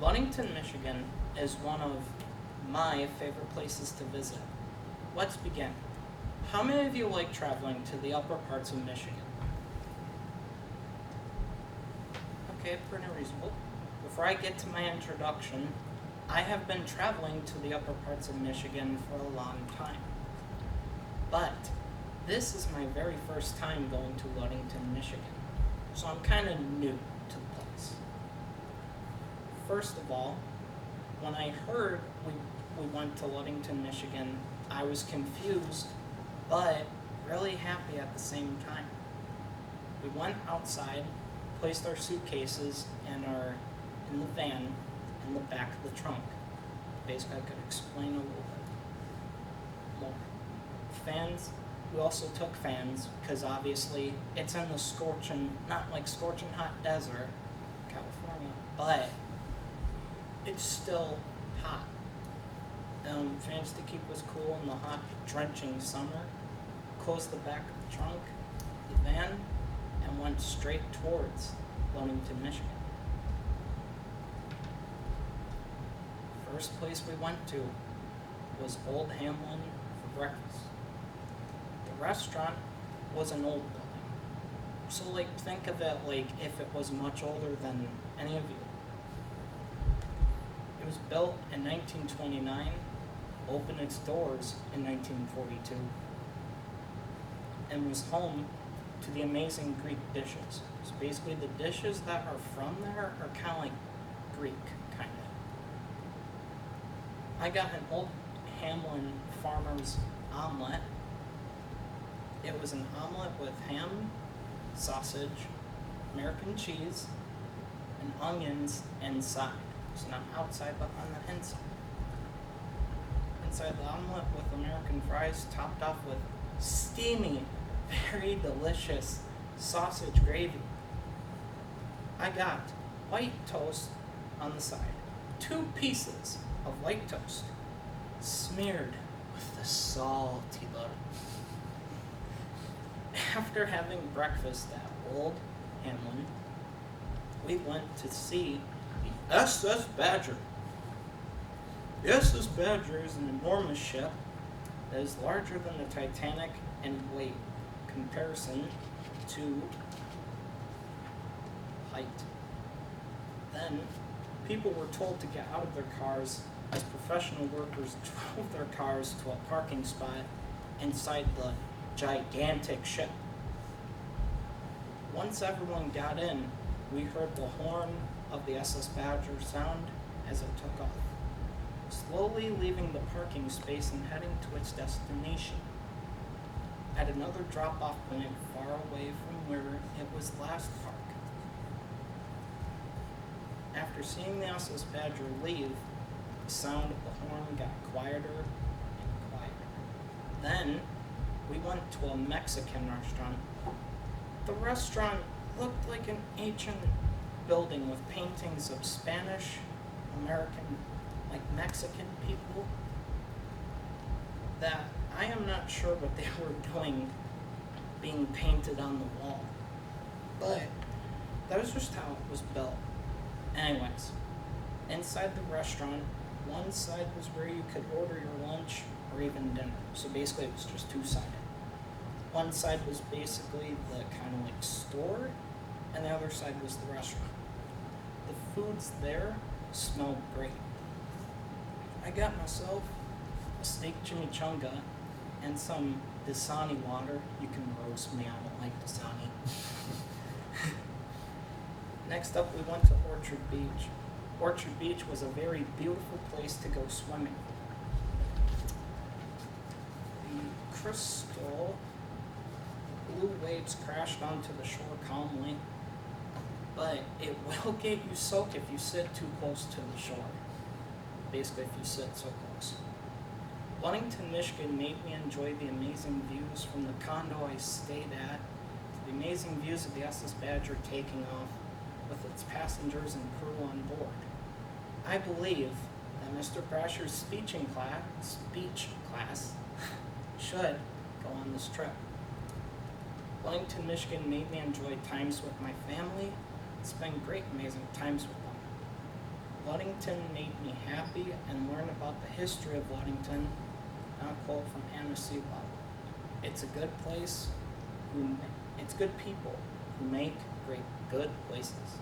Ludington, Michigan is one of my favorite places to visit. Let's begin. How many of you like traveling to the upper parts of Michigan? Okay, pretty reasonable. Before I get to my introduction, I have been traveling to the upper parts of Michigan for a long time. But this is my very first time going to Ludington, Michigan. So I'm kind of new to the place. First of all, when I heard we went to Ludington, Michigan, I was confused, but really happy at the same time. We went outside, placed our suitcases in the van in the back of the trunk. Basically, I could explain a little bit more. Fans, we also took fans because obviously it's in the not like scorching hot desert, California, but it's still hot. Fans to keep us cool in the hot, drenching summer. Closed the back of the trunk, the van, and went straight towards Ludington, Michigan. First place we went to was Old Hamlin for breakfast. The restaurant was an old building. So think of it like if it was much older than any of you. It was built in 1929, opened its doors in 1942, and was home to the amazing Greek dishes. So basically the dishes that are from there are kind of like Greek, kind of. I got an Old Hamlin farmer's omelet. It was an omelet with ham, sausage, American cheese, and onions inside. So not outside, but on the inside. Inside the omelet with American fries, topped off with steamy, very delicious sausage gravy. I got white toast on the side. 2 pieces of white toast smeared with the salty butter. After having breakfast at Old Hamlin, we went to see the SS Badger. The SS Badger is an enormous ship that is larger than the Titanic in weight comparison to height. Then, people were told to get out of their cars as professional workers drove their cars to a parking spot inside the gigantic ship. Once everyone got in, we heard the horn of the SS Badger sound as it took off, slowly leaving the parking space and heading to its destination, at another drop-off point far away from where it was last parked. After seeing the SS Badger leave, the sound of the horn got quieter and quieter. Then, we went to a Mexican restaurant. The restaurant looked like an ancient building with paintings of Spanish, American, Mexican people that I am not sure what they were doing being painted on the wall. But that was just how it was built. Anyways, inside the restaurant, one side was where you could order your lunch or even dinner. So basically it was just 2-sided. One side was basically the kind of store, and the other side was the restaurant. The foods there smelled great. I got myself a steak chimichanga and some Dasani water. You can roast me, I don't like Dasani. Next up, we went to Orchard Beach. Orchard Beach was a very beautiful place to go swimming. The crystal blue waves crashed onto the shore calmly, but it will get you soaked if you sit too close to the shore. Basically, if you sit so close. Ludington, Michigan made me enjoy the amazing views from the condo I stayed at, the amazing views of the SS Badger taking off with its passengers and crew on board. I believe that Mr. Brasher's speech class should go on this trip. Ludington, Michigan made me enjoy times with my family and spend great, amazing times with them. Ludington made me happy and learn about the history of Ludington. Now a quote from Anna Sewell. It's a good place, it's good people who make good places.